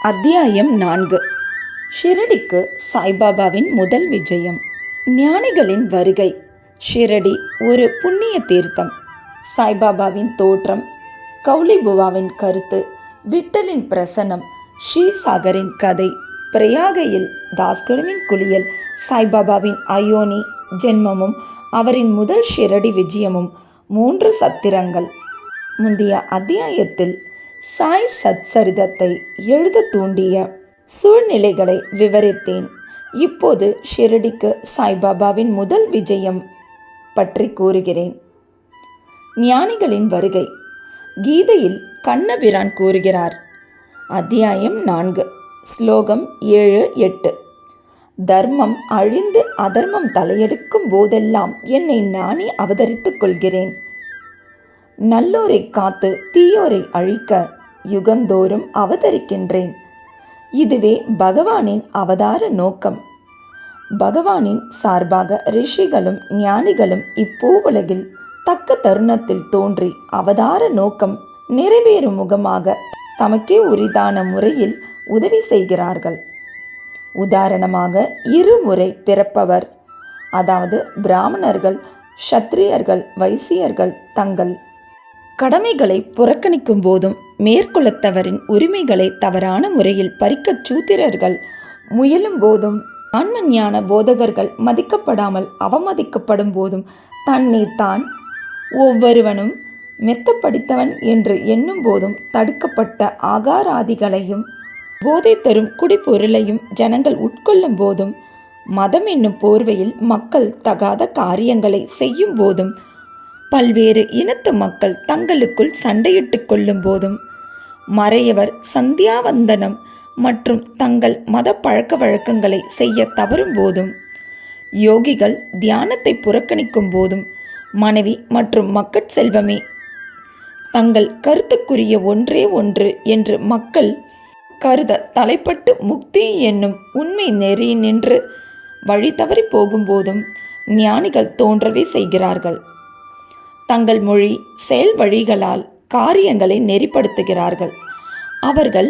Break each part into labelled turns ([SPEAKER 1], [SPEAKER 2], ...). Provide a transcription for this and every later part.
[SPEAKER 1] அத்தியாயம் 4. ஷிரடிக்கு சாய்பாபாவின் முதல் விஜயம். ஞானிகளின் வருகை. ஷிரடி ஒரு புண்ணிய தீர்த்தம். சாய்பாபாவின் தோற்றம், கௌலிபுவாவின் கருத்து, விட்டலின் பிரசனம், ஸ்ரீசாகரின் கதை, பிரயாகையில் தாஸ்குருவின் குளியல், சாய்பாபாவின் அயோனி ஜென்மமும் அவரின் முதல் ஷிரடி விஜயமும் 3 சத்திரங்கள். முந்தைய அத்தியாயத்தில் சாய் சச்சரிதத்தை எழுத தூண்டிய சூழ்நிலைகளை விவரித்தேன். இப்போது ஷிரடிக்கு சாய்பாபாவின் முதல் விஜயம் பற்றி கூறுகிறேன். ஞானிகளின் வருகை. கீதையில் கண்ணபிரான் கூறுகிறார். அத்தியாயம் 4, ஸ்லோகம் 7-8. தர்மம் அழிந்து அதர்மம் தலையெடுக்கும் போதெல்லாம் என்னை நானே அவதரித்துக் கொள்கிறேன். நல்லோரை காத்து தீயோரை அழிக்க யுகந்தோறும் அவதரிக்கின்றேன். இதுவே பகவானின் அவதார நோக்கம். பகவானின் சார்பாக ரிஷிகளும் ஞானிகளும் இப்பூவுலகில் தக்க தருணத்தில் தோன்றி அவதார நோக்கம் நிறைவேறும் முகமாக தமக்கே உரிதான முறையில் உதவி செய்கிறார்கள். உதாரணமாக 2 முறை பிறப்பவர், அதாவது பிராமணர்கள், க்ஷத்ரியர்கள், வைசியர்கள் தங்கள் கடமைகளை புறக்கணிக்கும் போதும், மேற்குலத்தவரின் உரிமைகளை தவறான முறையில் பறிக்கச் சூத்திரர்கள் முயலும் போதும், ஆன்ம ஞான போதகர்கள் மதிக்கப்படாமல் அவமதிக்கப்படும் போதும், தன்னை தான் ஒவ்வொருவனும் மெத்த படித்தவன் என்று எண்ணும் போதும், தடுக்கப்பட்ட ஆகாராதிகளையும் போதை தரும் குடிப்பொருளையும் ஜனங்கள் உட்கொள்ளும் போதும், மதம் என்னும் போர்வையில் மக்கள் தகாத காரியங்களை செய்யும் போதும், பல்வேறு இனத்து மக்கள் தங்களுக்குள் சண்டையிட்டு கொள்ளும் போதும், மறையவர் சந்தியாவந்தனம் மற்றும் தங்கள் மத பழக்க வழக்கங்களை செய்ய தவறும் போதும், யோகிகள் தியானத்தை புறக்கணிக்கும் போதும், மனைவி மற்றும் மக்கட்செல்வமே தங்கள் கருத்துக்குரிய ஒன்றே ஒன்று என்று மக்கள் கருத தலைப்பட்டு முக்தி என்னும் உண்மை நெறி நின்று வழி தவறி போகும்போதும் ஞானிகள் தோன்றவே செய்கிறார்கள். தங்கள் மொழி செயல் வழிகளால் காரியங்களை நெறிப்படுத்துகிறார்கள். அவர்கள்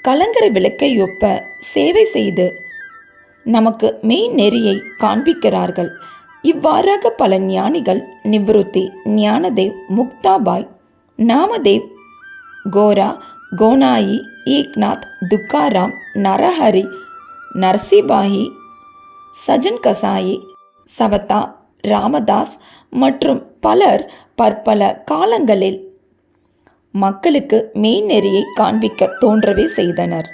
[SPEAKER 1] கலங்கரை விளக்கை ஒப்ப சேவை செய்து நமக்கு மெய் நெறியை காண்பிக்கிறார்கள். இவ்வாறாக பல ஞானிகள் நிவ்ருத்தி, ஞானதேவ், முக்தாபாய், நாமதேவ், கோரா, கோனாயி, ஏக்நாத், துக்காராம், நரஹரி, நரசிபாயி, சஜன் கசாயி, சவதா, ராமதாஸ் மற்றும் பலர் பற்பல காலங்களில் மக்களுக்கு மெய்நெறியை காண்பிக்க தோன்றவே செய்தனர்.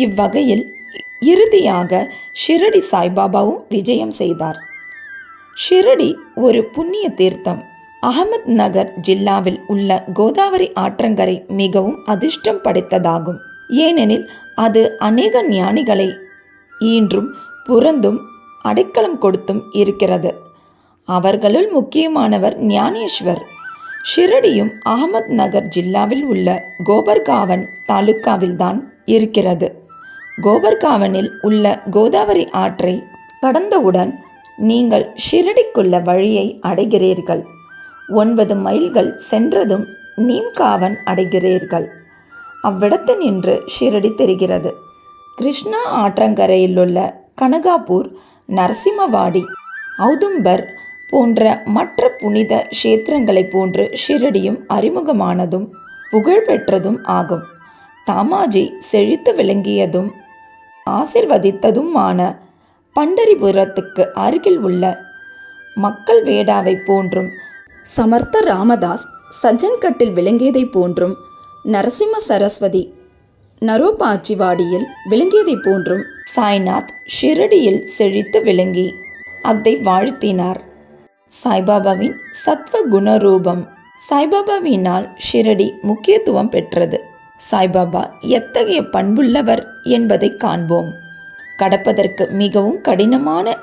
[SPEAKER 1] இவ்வகையில் இறுதியாக ஷிரடி சாய்பாபாவும் விஜயம் செய்தார். ஷிரடி ஒரு புண்ணிய தீர்த்தம். அகமத் நகர் ஜில்லாவில் உள்ள கோதாவரி ஆற்றங்கரை மிகவும் அதிர்ஷ்டம் படைத்ததாகும். ஏனெனில் அது அநேக ஞானிகளை ஈன்றும் புறந்தும் அடைக்கலம் கொடுத்தும் இருக்கிறது. அவர்களுள் முக்கியமானவர் ஞானேஸ்வர். ஷிரடியும் அகமத் நகர் ஜில்லாவில் உள்ள கோபர்காவன் தாலுக்காவில்தான் இருக்கிறது. கோபர்காவனில் உள்ள கோதாவரி ஆற்றை கடந்தவுடன் நீங்கள் ஷிரடிக்குள்ள வழியை அடைகிறீர்கள். 9 மைல்கள் சென்றதும் நீம்காவன் அடைகிறீர்கள். அவ்விடத்து நின்று ஷிரடி தெரிகிறது. கிருஷ்ணா ஆற்றங்கரையிலுள்ள கனகாபூர், நரசிம்மவாடி, ஔதும்பர் போன்ற மற்ற புனித க்ஷேத்திரங்களைப் போன்று ஷிரடியும் அறிமுகமானதும் புகழ்பெற்றதும் ஆகும். தாமாஜி செழித்து விளங்கியதும் ஆசிர்வதித்ததுமான பண்டரிபுரத்துக்கு அருகில் உள்ள மக்கள் வேடாவை போன்றும், சமர்த்த ராமதாஸ் சஜ்ஜன்கட்டில் விளங்கியதை போன்றும், நரசிம்ம சரஸ்வதி நரோபாச்சிவாடியில் விளங்கியதை போன்றும், சாய்நாத் ஷிரடியில் செழித்து விளங்கி அதை வாழ்த்தினார். சாய்பாபாவின் சத்வ குணரூபம். சாய்பாபாவினால் ஷிரடி முக்கியத்துவம் பெற்றது. சாய்பாபா எத்தகைய பண்புள்ளவர் என்பதை காண்போம். கடப்பதற்கு மிகவும் கடினமான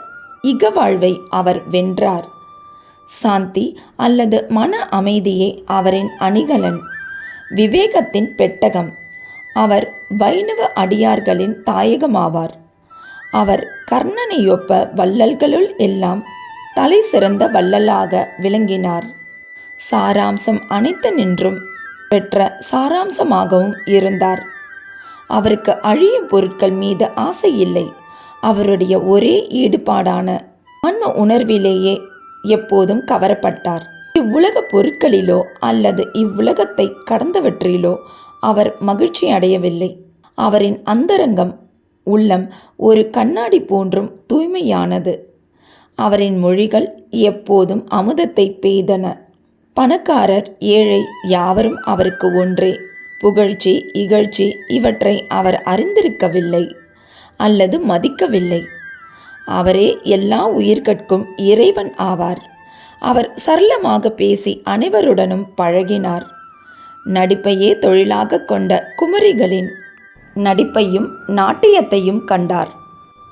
[SPEAKER 1] இக வாழ்வை அவர் வென்றார். சாந்தி அல்லது மன அமைதியே அவரின் அணிகலன், விவேகத்தின் பெட்டகம். அவர் வைணவ அடியார்களின் தாயகமாவார். அவர் கர்ணனையொப்ப வள்ளல்களுள் எல்லாம் தலை சிறந்த வள்ளலாக விளங்கினார். சாராம்சம் அனைத்து நின்றும் பெற்ற சாராம்சமாகவும் இருந்தார். அவருக்கு அழியும் பொருட்கள் மீது ஆசை இல்லை. அவருடைய ஒரே ஈடுபாடான ஆன்ம உணர்விலேயே எப்போதும் கவரப்பட்டார். இவ்வுலக பொருட்களிலோ அல்லது இவ்வுலகத்தை கடந்தவற்றிலோ அவர் மகிழ்ச்சி அடையவில்லை. அவரின் அந்தரங்கம் உள்ளம் ஒரு கண்ணாடி போன்றும் தூய்மையானது. அவரின் மொழிகள் எப்போதும் அமுதத்தை பெய்தன. பணக்காரர் ஏழை யாவரும் அவருக்கு ஒன்றே. புகழ்ச்சி இகழ்ச்சி இவற்றை அவர் அறிந்திருக்கவில்லை அல்லது மதிக்கவில்லை. அவரே எல்லா உயிர்கட்கும் இறைவன் ஆவார். அவர் சரளமாக பேசி அனைவருடனும் பழகினார். நடிப்பையே தொழிலாக கொண்ட குமரிகளின் நடிப்பையும் நாட்டியத்தையும் கண்டார்.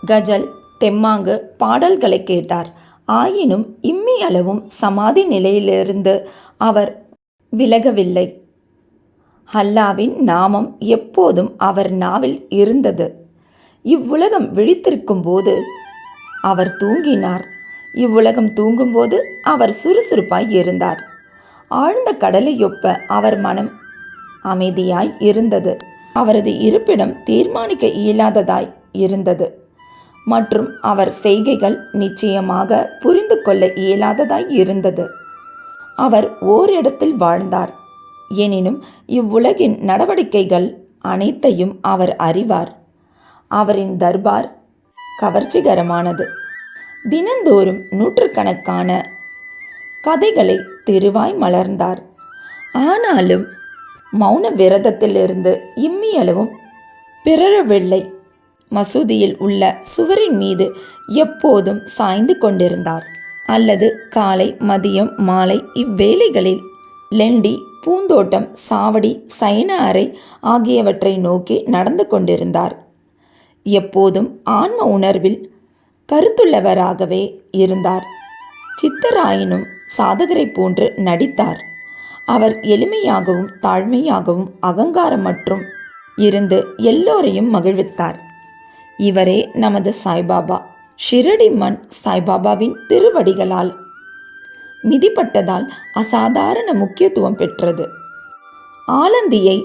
[SPEAKER 1] கஜல் தெம்மாங்கு பாடல்களை கேட்டார். ஆயினும் இம்மி அளவும் சமாதி நிலையிலிருந்து அவர் விலகவில்லை. அல்லாவின் நாமம் எப்போதும் அவர் நாவில் இருந்தது. இவ்வுலகம் விழித்திருக்கும் போது அவர் தூங்கினார். இவ்வுலகம் தூங்கும்போது அவர் சுறுசுறுப்பாய் இருந்தார். ஆழ்ந்த கடலையொப்ப அவர் மனம் அமைதியாய் இருந்தது. அவரது இருப்பிடம் தீர்மானிக்க இயலாததாய் இருந்தது மற்றும் அவர் செய்கைகள் நிச்சயமாக புரிந்து கொள்ள இயலாததாய் இருந்தது. அவர் ஓரிடத்தில் வாழ்ந்தார். எனினும் இவ்வுலகின் நடவடிக்கைகள் அனைத்தையும் அவர் அறிவார். அவரின் தர்பார் கவர்ச்சிகரமானது. தினந்தோறும் நூற்றுக்கணக்கான கதைகளை திருவாய் மலர்ந்தார். ஆனாலும் மௌன விரதத்திலிருந்து இம்மியளவும் பிறழவில்லை. மசூதியில் உள்ள சுவரின் மீது எப்போதும் சாய்ந்து கொண்டிருந்தார். அல்லது காலை மதியம் மாலை இவ்வேளைகளில் லெண்டி பூந்தோட்டம் சாவடி சயன அறை ஆகியவற்றை நோக்கி நடந்து கொண்டிருந்தார். எப்போதும் ஆன்ம உணர்வில் கருத்துள்ளவராகவே இருந்தார். சித்தராயினும் சாதகரை போன்று நடித்தார். அவர் எளிமையாகவும் தாழ்மையாகவும் அகங்காரமற்றும் இருந்து எல்லோரையும் மகிழ்வித்தார். இவரே நமது சாய்பாபா. ஷிரடி மண் சாய்பாபாவின் திருவடிகளால் மிதிப்பட்டதால் அசாதாரண முக்கியத்துவம் பெற்றது. ஆலந்தியை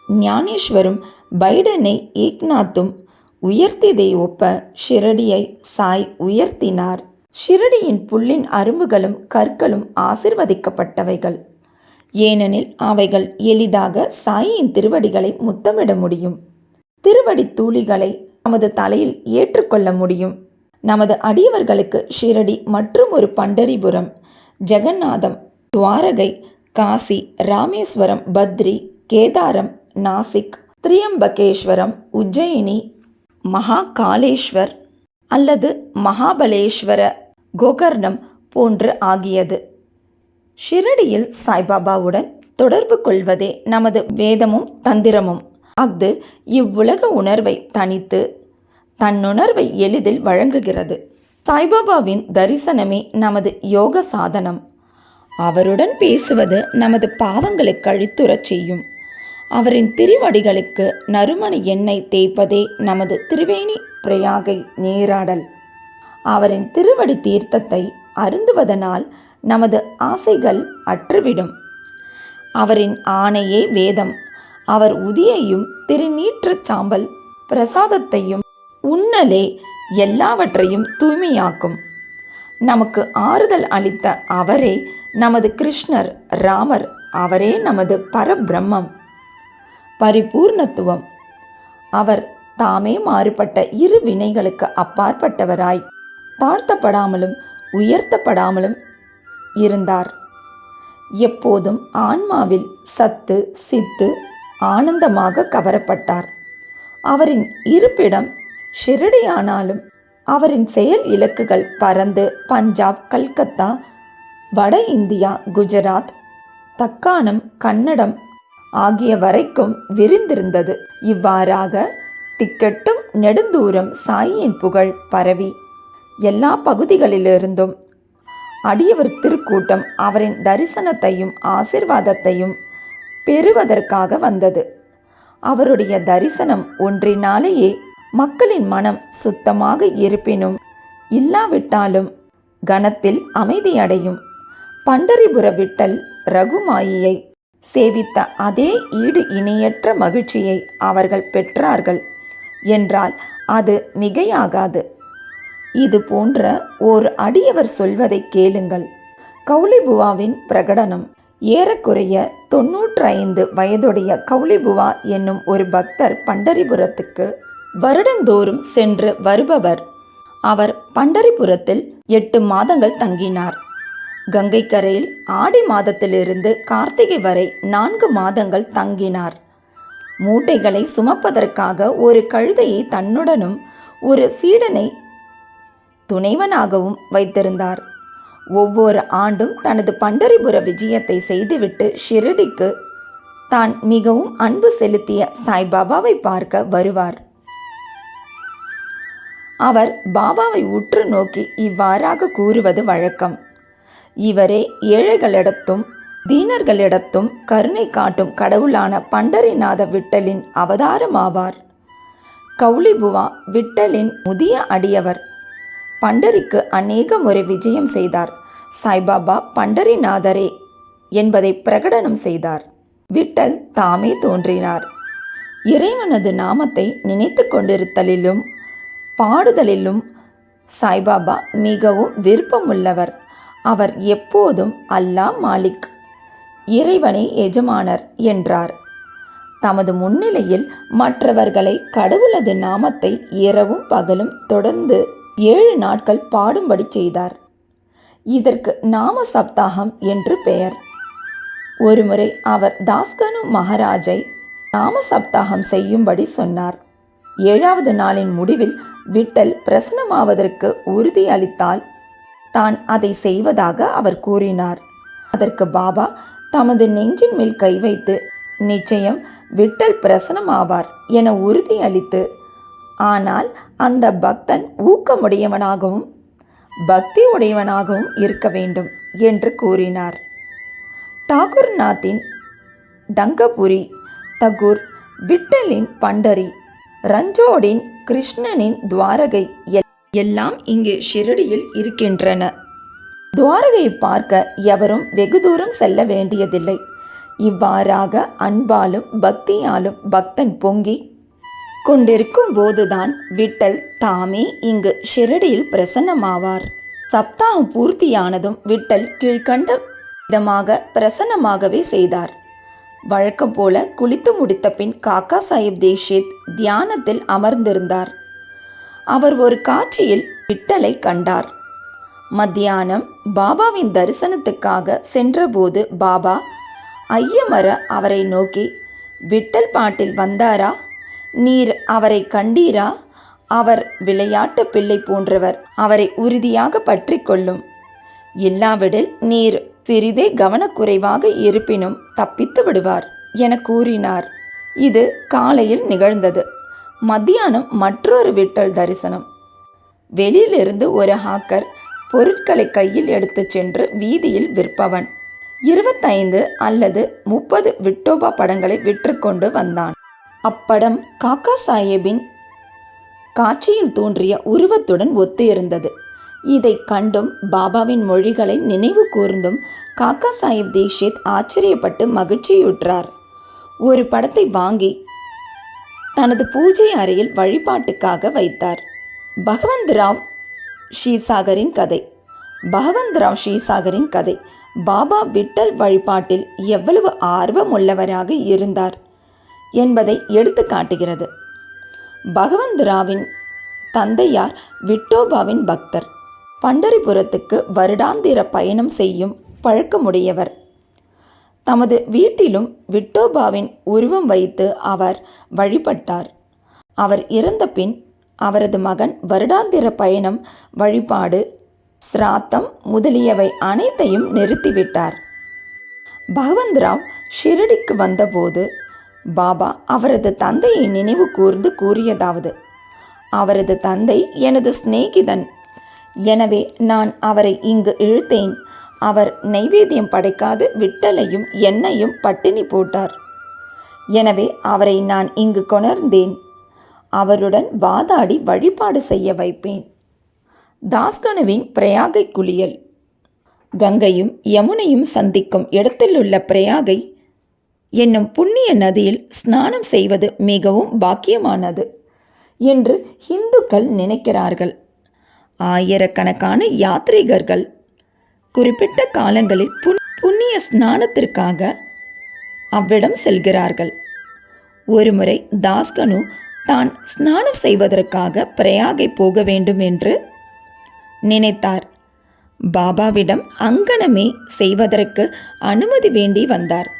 [SPEAKER 1] ஞானேஸ்வரும் பைடனை ஏக்நாத்தும் உயர்த்தியதை ஒப்ப ஷிரடியை சாய் உயர்த்தினார். ஷிரடியின் புல்லின் அரும்புகளும் கற்களும் ஆசிர்வதிக்கப்பட்டவைகள். ஏனெனில் அவைகள் எளிதாக சாயின் திருவடிகளை முத்தமிட முடியும். திருவடி தூளிகளை நமது தலையில் ஏற்றுக்கொள்ள முடியும். நமது அடியவர்களுக்கு ஷிரடி மற்றும் ஒரு பண்டரிபுரம், ஜெகநாதம், துவாரகை, காசி, ராமேஸ்வரம், பத்ரி, கேதாரம், நாசிக், திரியம்பகேஸ்வரம், உஜ்ஜயினி, மகாகாலேஸ்வர் அல்லது மகாபலேஸ்வர, கோகர்ணம் போன்று ஆகியது. ஷிரடியில் சாய்பாபாவுடன் தொடர்பு கொள்வதே நமது வேதமும் தந்திரமும். அஃது இவ்வுலக உணர்வை தனித்து தன்னுணர்வை எளிதில் வழங்குகிறது. சாய்பாபாவின் தரிசனமே நமது யோக சாதனம். அவருடன் பேசுவது நமது பாவங்களை கழித்துறச் செய்யும். அவரின் திருவடிகளுக்கு நறுமண எண்ணெய் தேய்ப்பதே நமது திரிவேணி பிரயாகை நீராடல். அவரின் திருவடி தீர்த்தத்தை அருந்துவதனால் நமது ஆசைகள் அற்றுவிடும். அவரின் ஆணையே வேதம். அவர் உதியையும் திருநீற்றச் சாம்பல் பிரசாதத்தையும் உண்ணலே எல்லாவற்றையும் தூய்மையாக்கும். நமக்கு ஆறுதல் அளித்த அவரே நமது கிருஷ்ணர், ராமர். அவரே நமது பரபிரம்மம், பரிபூர்ணத்துவம். அவர் தாமே மாறுபட்ட இரு வினைகளுக்கு அப்பாற்பட்டவராய் தாழ்த்தப்படாமலும் உயர்த்தப்படாமலும் இருந்தார். எப்போதும் ஆன்மாவில் சத்து சித்து ஆனந்தமாக கவரப்பட்டார். அவரின் இருப்பிடம் ஷிரடியானாலும் அவரின் செயல் இலக்குகள் பரந்து பஞ்சாப், கல்கத்தா, வட இந்தியா, குஜராத், தக்காணம், கன்னடம் ஆகிய வரைக்கும் விரிந்திருந்தது. இவ்வாறாக திக்கெட்டும் நெடுந்தூரம் சாயின் புகழ் பரவி எல்லா பகுதிகளிலிருந்தும் அடியவர் திருக்கூட்டம் அவரின் தரிசனத்தையும் ஆசிர்வாதத்தையும் பெறுவதற்காக வந்தது. அவருடைய தரிசனம் ஒன்றினாலேயே மக்களின் மனம் சுத்தமாக இருப்பினும் இல்லாவிட்டாலும் கணத்தில் அமைதியடையும். பண்டரிபுர விட்டல் ரகுமாயியை சேவித்த அதே ஈடு இணையற்ற மகிழ்ச்சியை அவர்கள் பெற்றார்கள் என்றால் அது மிகையாகாது. இது போன்ற ஓர் அடியவர் சொல்வதை கேளுங்கள். கௌலிபுவாவின் பிரகடனம். ஏறக்குறைய 95 வயதுடைய கௌலிபுவா என்னும் ஒரு பக்தர் பண்டரிபுரத்துக்கு வருடந்தோறும் சென்று வருபவர். அவர் பண்டரிபுரத்தில் 8 மாதங்கள் தங்கினார். கங்கை கரையில் ஆடி மாதத்திலிருந்து கார்த்திகை வரை 4 மாதங்கள் தங்கினார். மூட்டைகளை சுமப்பதற்காக ஒரு கழுதையை தன்னுடனும் ஒரு சீடனை துணைவனாகவும் வைத்திருந்தார். ஒவ்வொரு ஆண்டும் தனது பண்டரிபுர விஜயத்தை செய்துவிட்டு ஷிரடிக்கு தான் மிகவும் அன்பு செலுத்திய சாய்பாபாவை பார்க்க வருவார். அவர் பாபாவை உற்று நோக்கி இவ்வாறாக கூறுவது வழக்கம். இவரே ஏழைகளிடத்தும் தீனர்களிடத்தும் கருணை காட்டும் கடவுளான பண்டரிநாத விட்டலின் அவதாரமாவார். கௌலிபுவா விட்டலின் முதிய அடியவர். பண்டரிக்கு அநேக முறை விஜயம் செய்தார். சாய்பாபா பண்டரிநாதரே என்பதை பிரகடனம் செய்தார். விட்டல் தாமே தோன்றினார். இறைவனது நாமத்தை நினைத்து கொண்டிருத்தலிலும் பாடுதலிலும் சாய்பாபா மிகவும் விருப்பமுள்ளவர். அவர் எப்போதும் அல்லாஹ் மாலிக், இறைவனே எஜமானர் என்றார். தமது முன்னிலையில் மற்றவர்களை கடவுளது நாமத்தை இரவும் பகலும் தொடர்ந்து 7 நாட்கள் பாடும்படி செய்தார். இதற்கு நாம சப்தாகம் என்று பெயர். ஒருமுறை அவர் தாஸ்கனு மகாராஜை நாம சப்தாகம் செய்யும்படி சொன்னார். 7வது நாளின் முடிவில் விட்டல் பிரசன்னமாவதற்கு உறுதி அளித்தால் தான் அதை செய்வதாக அவர் கூறினார். அதற்கு பாபா தமது நெஞ்சின் மேல் கை வைத்து நிச்சயம் விட்டல் பிரசன்னமாவார் என உறுதி அளித்து, ஆனால் அந்த பக்தன் ஊக்கமுடையவனாகவும் பக்தி உடையவனாகவும் இருக்க வேண்டும் என்று கூறினார். டாகூர்நாத்தின் டங்கபுரி, தகூர், விட்டலின் பண்டரி, ரஞ்சோடின் கிருஷ்ணனின் துவாரகை எல்லாம் இங்கு ஷிரடியில் இருக்கின்றன. துவாரகையை பார்க்க எவரும் வெகு தூரம் செல்ல வேண்டியதில்லை. இவ்வாறாக அன்பாலும் பக்தியாலும் பக்தன் பொங்கி கொண்டிருக்கும் போதுதான் விட்டல் தாமே இங்கு ஷிரடியில் பிரசன்னமாவார். சப்தாகம் பூர்த்தியானதும் விட்டல் கீழ்கண்ட விதமாக பிரசன்னமாகவே செய்தார். வழக்கம் போல குளித்து முடித்த பின் காக்கா சாஹிப் தீக்ஷித் தியானத்தில் அமர்ந்திருந்தார். அவர் ஒரு காட்சியில் விட்டலை கண்டார். மத்தியானம் பாபாவின் தரிசனத்துக்காக சென்றபோது பாபா ஐயமர அவரை நோக்கி, விட்டல் பாட்டில் வந்தாரா? நீர் அவரை கண்டீரா? அவர் விளையாட்டு பிள்ளை போன்றவர். அவரை உறுதியாக பற்றி கொள்ளும். இல்லாவிடில் நீர் சிறிதே கவனக்குறைவாக இருப்பினும் தப்பித்து விடுவார் என கூறினார். இது காலையில் நிகழ்ந்தது. மத்தியானம் மற்றொரு விட்டல் தரிசனம். வெளியிலிருந்து ஒரு ஹாக்கர் பொருட்களை கையில் எடுத்து சென்று வீதியில் விற்பவன் 25 அல்லது 30 விட்டோபா படங்களை விற்றுக்கொண்டு வந்தான். அப்படம் காக்கா சாஹேபின் காட்சியில் தோன்றிய உருவத்துடன் ஒத்து இருந்தது. இதை கண்டும் பாபாவின் மொழிகளை நினைவு கூர்ந்தும் காக்கா சாஹிப் தீக்ஷித் ஆச்சரியப்பட்டு மகிழ்ச்சியுற்றார். ஒரு படத்தை வாங்கி தனது பூஜை அறையில் வழிபாட்டுக்காக வைத்தார். பகவந்த்ராவ் ஷீசாகரின் கதை. பகவந்த்ராவ் ஷீசாகரின் கதை பாபா விட்டல் வழிபாட்டில் எவ்வளவு ஆர்வம் உள்ளவராக இருந்தார் என்பதை எடுத்து காட்டுகிறது. பகவந்த்ராவின் தந்தையார் விட்டோபாவின் பக்தர். பண்டரிபுரத்துக்கு வருடாந்திர பயணம் செய்யும் பழக்கமுடையவர். தமது வீட்டிலும் விட்டோபாவின் உருவம் வைத்து அவர் வழிபட்டார். அவர் இறந்த பின் அவரது மகன் வருடாந்திர பயணம், வழிபாடு, சிராத்தம் முதலியவை அனைத்தையும் நிறுத்திவிட்டார். பகவந்த்ராவ் ஷிரடிக்கு வந்தபோது பாபா அவரது தந்தையை நினைவு கூர்ந்து கூறியதாவது: அவரது தந்தை எனது சிநேகிதன், எனவே நான் அவரை இங்கு இழுத்தேன். அவர் நைவேத்தியம் படைக்காது விட்டலையும் என்னையும் பட்டினி போட்டார். எனவே அவரை நான் இங்கு கொணர்ந்தேன். அவருடன் வாதாடி வழிபாடு செய்ய வைப்பேன். தாஸ்கனுவின் பிரயாகை குளியல். கங்கையும் யமுனையும் சந்திக்கும் இடத்திலுள்ள பிரயாகை என்னும் புண்ணிய நதியில் ஸ்நானம் செய்வது மிகவும் பாக்கியமானது என்று இந்துக்கள் நினைக்கிறார்கள். ஆயிரக்கணக்கான யாத்ரீகர்கள் குறிப்பிட்ட காலங்களில் புண்ணிய ஸ்நானத்திற்காக அவ்விடம் செல்கிறார்கள். ஒருமுறை தாஸ்கனு தான் ஸ்நானம் செய்வதற்காக பிரயாகை போக வேண்டும் என்று நினைத்தார். பாபாவிடம் அங்கனமே செய்வதற்கு அனுமதி வேண்டி வந்தார்.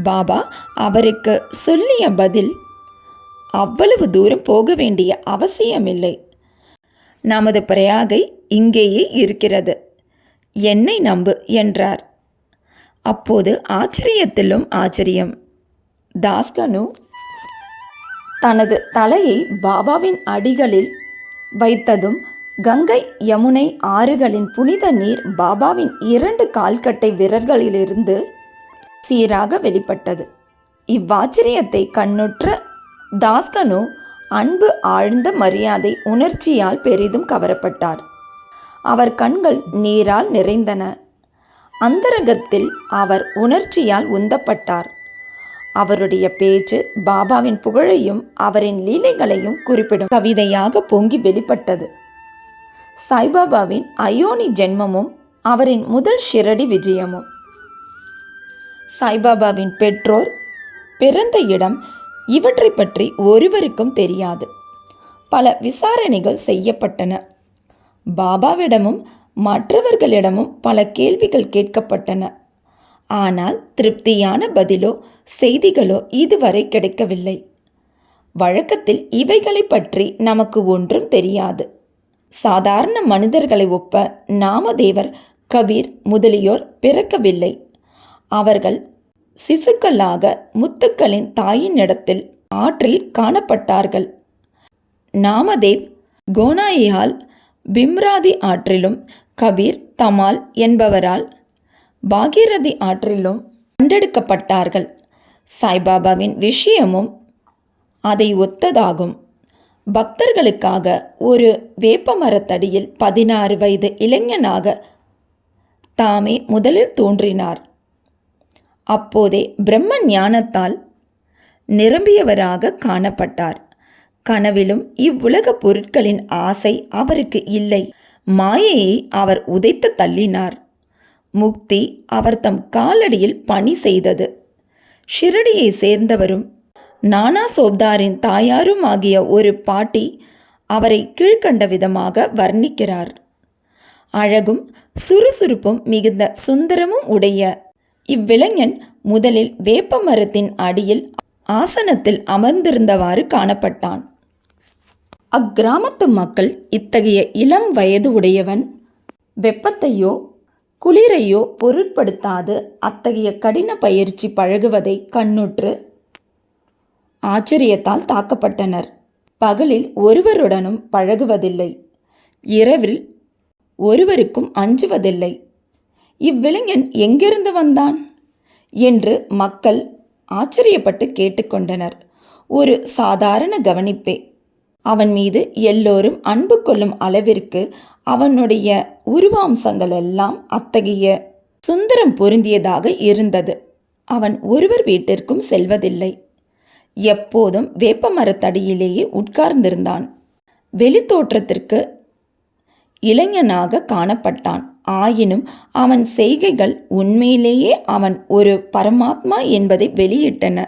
[SPEAKER 1] பாபா அவருக்கு சொல்லிய பதில், அவ்வளவு தூரம் போக வேண்டிய அவசியமில்லை, நமது பிரயாகை இங்கேயே இருக்கிறது, என்னை நம்பு என்றார். அப்போது ஆச்சரியத்திலும் ஆச்சரியம். தாஸ்கனு தனது தலையை பாபாவின் அடிகளில் வைத்ததும் கங்கை யமுனை ஆறுகளின் புனித நீர் பாபாவின் 2 கால்கட்டை விரல்களிலிருந்து சீராக வெளிப்பட்டது. இவ்வாச்சரியத்தை கண்ணுற்ற தாஸ்கனு அன்பு ஆழ்ந்த மரியாதை உணர்ச்சியால் பெரிதும் கவரப்பட்டார். அவர் கண்கள் நீரால் நிறைந்தன. அந்தரங்கத்தில் அவர் உணர்ச்சியால் உந்தப்பட்டார். அவருடைய பேச்சு பாபாவின் புகழையும் அவரின் லீலைகளையும் குறிப்பிடும் கவிதையாக பொங்கி வெளிப்பட்டது. சாய்பாபாவின் அயோனி ஜென்மமும் அவரின் முதல் ஷிரடி விஜயமும். சாய்பாபாவின் பெற்றோர், பிறந்த இடம் இவற்றை பற்றி ஒருவருக்கும் தெரியாது. பல விசாரணைகள் செய்யப்பட்டன. பாபாவிடமும் மற்றவர்களிடமும் பல கேள்விகள் கேட்கப்பட்டன. ஆனால் திருப்தியான பதிலோ செய்திகளோ இதுவரை கிடைக்கவில்லை. வழக்கத்தில் இவைகளை பற்றி நமக்கு ஒன்றும் தெரியாது. சாதாரண மனிதர்களை ஒப்ப நாமதேவர், கபீர் முதலியோர் பிறக்கவில்லை. அவர்கள் சிசுக்களாக முத்துக்களின் தாயின் இடத்தில் ஆற்றில் காணப்பட்டார்கள். நாமதேவ் கோனாயால் பிம்ராதி ஆற்றிலும், கபீர் தமால் என்பவரால் பாகீரதி ஆற்றிலும் கண்டெடுக்கப்பட்டார்கள். சாய்பாபாவின் விஷயமும் அதை ஒத்ததாகும். பக்தர்களுக்காக ஒரு வேப்பமரத்தடியில் 16 வயது இளைஞனாக தாமே முதலில் தோன்றினார். அப்போதே பிரம்ம ஞானத்தால் நிரம்பியவராக காணப்பட்டார். கனவிலும் இவ்வுலக பொருட்களின் ஆசை அவருக்கு இல்லை. மாயையை அவர் உதைத்து தள்ளினார். முக்தி அவர் தம் காலடியில் பணி செய்தது. ஷிரடியை சேர்ந்தவரும் நானா சோப்தாரின் தாயாரும் ஆகிய ஒரு பாட்டி அவரை கீழ்கண்ட விதமாக வர்ணிக்கிறார். அழகும் சுறுசுறுப்பும் மிகுந்த சுந்தரமும் உடைய இவ்விளைஞன் முதலில் வேப்ப மரத்தின் அடியில் ஆசனத்தில் அமர்ந்திருந்தவாறு காணப்பட்டான். அக்கிராமத்து மக்கள் இத்தகைய இளம் வயது உடையவன் வெப்பத்தையோ குளிரையோ பொருட்படுத்தாது அத்தகைய கடின பயிற்சி பழகுவதை கண்ணுற்று ஆச்சரியத்தால் தாக்கப்பட்டனர். பகலில் ஒருவருடனும் பழகுவதில்லை, இரவில் ஒருவருக்கும் அஞ்சுவதில்லை. இவ்விளைஞன் எங்கிருந்து வந்தான் என்று மக்கள் ஆச்சரியப்பட்டு கேட்டுக்கொண்டனர். ஒரு சாதாரண கவனிப்பே. அவன் மீது எல்லோரும் அன்பு கொள்ளும் அளவிற்கு அவனுடைய உருவாம்சங்கள் எல்லாம் அத்தகைய சுந்தரம் பொருந்தியதாக இருந்தது. அவன் ஒருவர் வீட்டிற்கும் செல்வதில்லை. எப்போதும் வேப்ப மரத்தடியிலேயே உட்கார்ந்திருந்தான். வெளித்தோற்றத்திற்கு இளைஞனாக காணப்பட்டான். ஆயினும் அவன் செய்கைகள் உண்மையிலேயே அவன் ஒரு பரமாத்மா என்பதை வெளியிட்டன.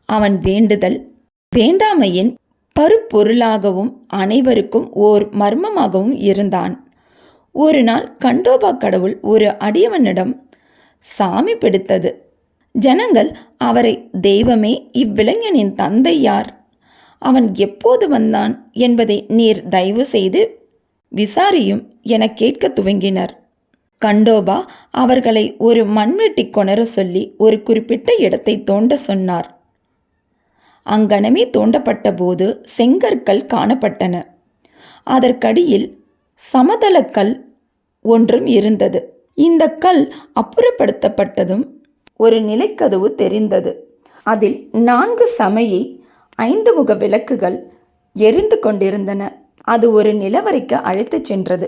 [SPEAKER 1] அவன் வேண்டுதல் வேண்டாமையின் பருப்பொருளாகவும் அனைவருக்கும் ஓர் மர்மமாகவும் இருந்தான். ஒரு நாள் கண்டோபா கடவுள் ஒரு அடியவனிடம் சாமி பிடித்தது. ஜனங்கள் அவரை, தெய்வமே, இவ்விளைஞனின் தந்தை யார், அவன் எப்போது வந்தான் என்பதை நீர் தயவு செய்து விசாரியும் என கேட்க துவங்கினர். கண்டோபா அவர்களை ஒரு மண்வெட்டி கொணர சொல்லி ஒரு குறிப்பிட்ட இடத்தை தோண்ட சொன்னார். அங்கனமே தோண்டப்பட்ட போது செங்கற்கள் காணப்பட்டன. அதற்கடியில் சமதளக்கல் ஒன்றும் இருந்தது. இந்த கல் அப்புறப்படுத்தப்பட்டதும் ஒரு நிலைக்கதவு தெரிந்தது. அதில் 4 சமயி 5 முக விளக்குகள் எரிந்து கொண்டிருந்தன. அது ஒரு நிலவறைக்கு அழைத்துச் சென்றது.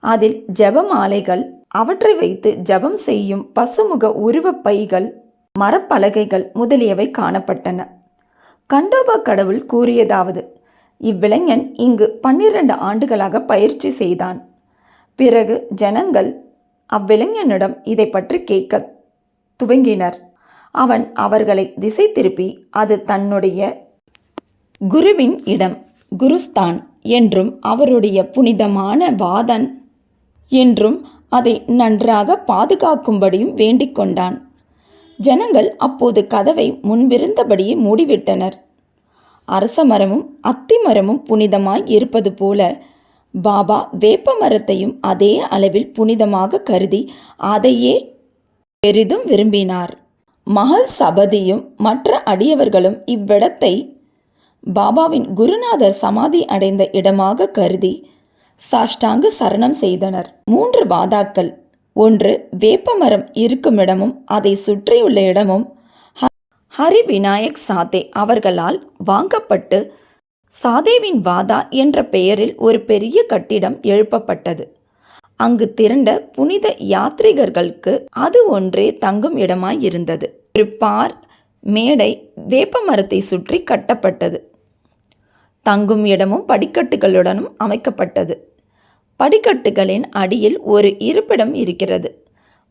[SPEAKER 1] அதில் ஜபமாலைகள், அவற்றை வைத்து ஜபம் செய்யும் பசுமுக உருவப் பைகள், மரப்பலகைகள் முதலியவை காணப்பட்டன. கண்டோபா கடவுள் கூறியதாவது: இவ்விளைஞன் இங்கு 12 ஆண்டுகளாக பயிற்சி செய்தான். பிறகு ஜனங்கள் அவ்விளைஞனிடம் இதை பற்றி கேட்க துவங்கினர். அவன் அவர்களை திசை திருப்பி அது தன்னுடைய குருவின் இடம், குருஸ்தான் என்றும் அவருடைய புனிதமான வாதன் என்றும் அதை நன்றாக பாதுகாக்கும்படியும் வேண்டிக் கொண்டான். ஜனங்கள் அப்போது கதவை முன்பிருந்தபடியே மூடிவிட்டனர். அரச மரமும் அத்தி மரமும் புனிதமாய் இருப்பது போல பாபா வேப்ப மரத்தையும் அதே அளவில் புனிதமாக கருதி அதையே பெரிதும் விரும்பினார். மகள் சபதியும் மற்ற அடியவர்களும் இவ்விடத்தை பாபாவின் குருநாதர் சமாதி அடைந்த இடமாக கருதி சாஷ்டாங்க சரணம் செய்தனர். 3 வாதாக்கள், ஒன்று வேப்பமரம் இருக்குமிடமும் அதை சுற்றியுள்ள இடமும் ஹரி விநாயக் சாதே அவர்களால் வாங்கப்பட்டு சாதேவின் வாதா என்ற பெயரில் ஒரு பெரிய கட்டிடம் எழுப்பப்பட்டது. அங்கு திரண்ட புனித யாத்ரீகர்களுக்கு அது ஒன்றே தங்கும் இடமாய் இருந்தது. ஒரு பார் மேடை வேப்பமரத்தை சுற்றி கட்டப்பட்டது. தங்கும் இடமும் படிக்கட்டுகளுடனும் அமைக்கப்பட்டது. படிக்கட்டுகளின் அடியில் ஒரு இருப்பிடம் இருக்கிறது.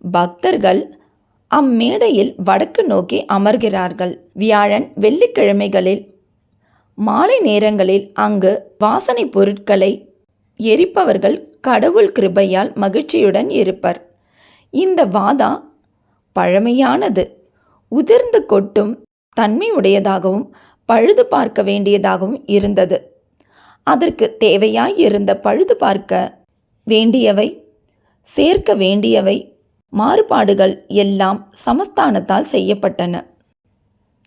[SPEAKER 1] பக்தர்கள் அம்மேடையில் வடக்கு நோக்கி அமர்கிறார்கள். வியாழன் வெள்ளிக்கிழமைகளில் மாலை நேரங்களில் அங்கு வாசனை பொருட்களை எரிப்பவர்கள் கடவுள் கிருபையால் மகிழ்ச்சியுடன் இருப்பர். இந்த வாதா பழமையானது, உதிர்ந்து கொட்டும் தன்மை உடையதாகவும் பழுது பார்க்க வேண்டியதாகவும் இருந்தது. அதற்கு தேவையாயிருந்த பழுது பார்க்க வேண்டியவை, சேர்க்க வேண்டியவை, மாறுபாடுகள் எல்லாம் சமஸ்தானத்தால் செய்யப்பட்டன.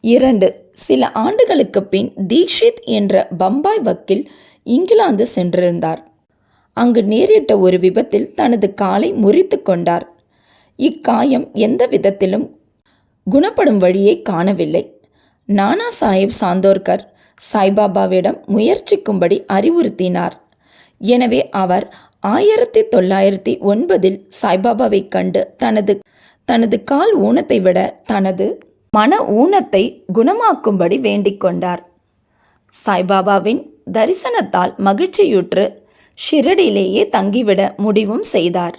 [SPEAKER 1] 2 சில ஆண்டுகளுக்கு பின் தீக்ஷித் என்ற பம்பாய் வக்கீல் இங்கிலாந்து சென்றிருந்தார். அங்கு நேரிட்ட ஒரு விபத்தில் தனது காலை முறித்து கொண்டார். இக்காயம் எந்த விதத்திலும் குணப்படும் வழியை காணவில்லை. நானா சாஹிப் சாந்தோர்கர் சாய்பாபாவிடம் முயற்சிக்கும்படி அறிவுறுத்தினார். எனவே அவர் 1909 சாய்பாபாவை கண்டு தனது கால் ஊனத்தை விட தனது மன ஊனத்தை குணமாக்கும்படி வேண்டிக் கொண்டார். சாய்பாபாவின் தரிசனத்தால் மகிழ்ச்சியுற்று ஷிரடியிலேயே தங்கிவிட முடிவும் செய்தார்.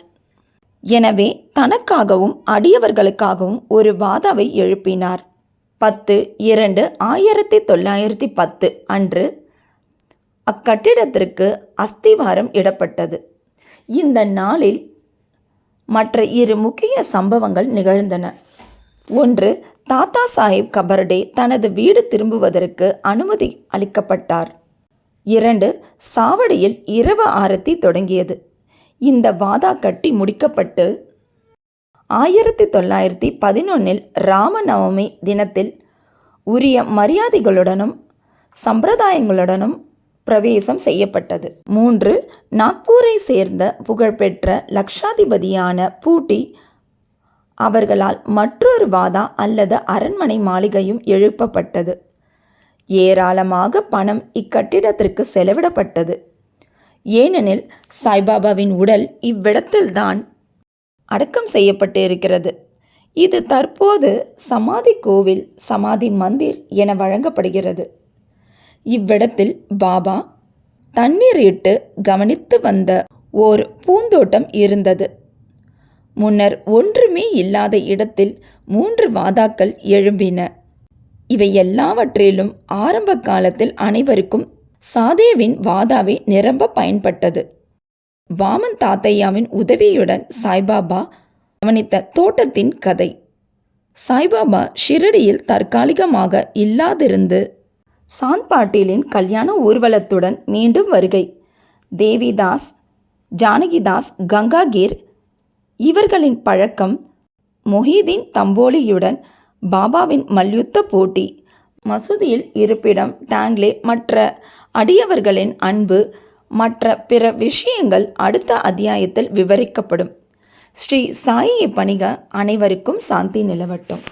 [SPEAKER 1] எனவே தனக்காகவும் அடியவர்களுக்காகவும் ஒரு வாதாவை எழுப்பினார். 10/2/1910 அன்று அக்கட்டிடத்திற்கு அஸ்திவாரம் இடப்பட்டது. இந்த நாளில் மற்ற 2 முக்கிய சம்பவங்கள் நிகழ்ந்தன. ஒன்று, தாத்தா சாஹேப் கபர்டே தனது வீடு திரும்புவதற்கு அனுமதி அளிக்கப்பட்டார். 2, சாவடியில் இரவு ஆரத்தி தொடங்கியது. இந்த வாதா கட்டி முடிக்கப்பட்டு 1911 ராமநவமி தினத்தில் உரிய மரியாதைகளுடனும் சம்பிரதாயங்களுடனும் பிரவேசம் செய்யப்பட்டது. 3, நாக்பூரை சேர்ந்த புகழ்பெற்ற லக்ஷாதிபதியான பூட்டி அவர்களால் மற்றொரு வாதா அல்லது அரண்மனை மாளிகையும் எழுப்பப்பட்டது. ஏராளமாக பணம் இக்கட்டிடத்திற்கு செலவிடப்பட்டது. ஏனெனில் சாய்பாபாவின் உடல் இவ்விடத்தில்தான் அடக்கம் செய்யப்பட்டு இருக்கிறது. இது தற்போது சமாதி கோவில், சமாதி மந்திர் என வழங்கப்படுகிறது. இவ்விடத்தில் பாபா தண்ணீர் இட்டு கவனித்து வந்த ஓர் பூந்தோட்டம் இருந்தது. முன்னர் ஒன்றுமே இல்லாத இடத்தில் 3 வாதாக்கள் எழும்பின. இவை எல்லாவற்றிலும் ஆரம்ப காலத்தில் அனைவருக்கும் சாதேவின் வாதாவே நிரம்ப பயன்பட்டது. வாமன் தாத்தையாவின் உதவியுடன் சாய்பாபா கவனித்த தோட்டத்தின் கதை. சாய்பாபா ஷிரடியில் தற்காலிகமாக இல்லாதிருந்து சாந்த் பாட்டீலின் கல்யாண ஊர்வலத்துடன் மீண்டும் வருகை. தேவிதாஸ், ஜானகிதாஸ், கங்காகீர் இவர்களின் பழக்கம், மொஹிதீன் தம்போலியுடன் பாபாவின் மல்யுத்த போட்டி, மசூதியில் இருப்பிடம், டாங்லே, மற்ற அடியவர்களின் அன்பு, மற்ற பிற விஷயங்கள் அடுத்த அத்தியாயத்தில் விவரிக்கப்படும். ஸ்ரீ சாயியை பணிக. அனைவருக்கும் சாந்தி நிலவட்டும்.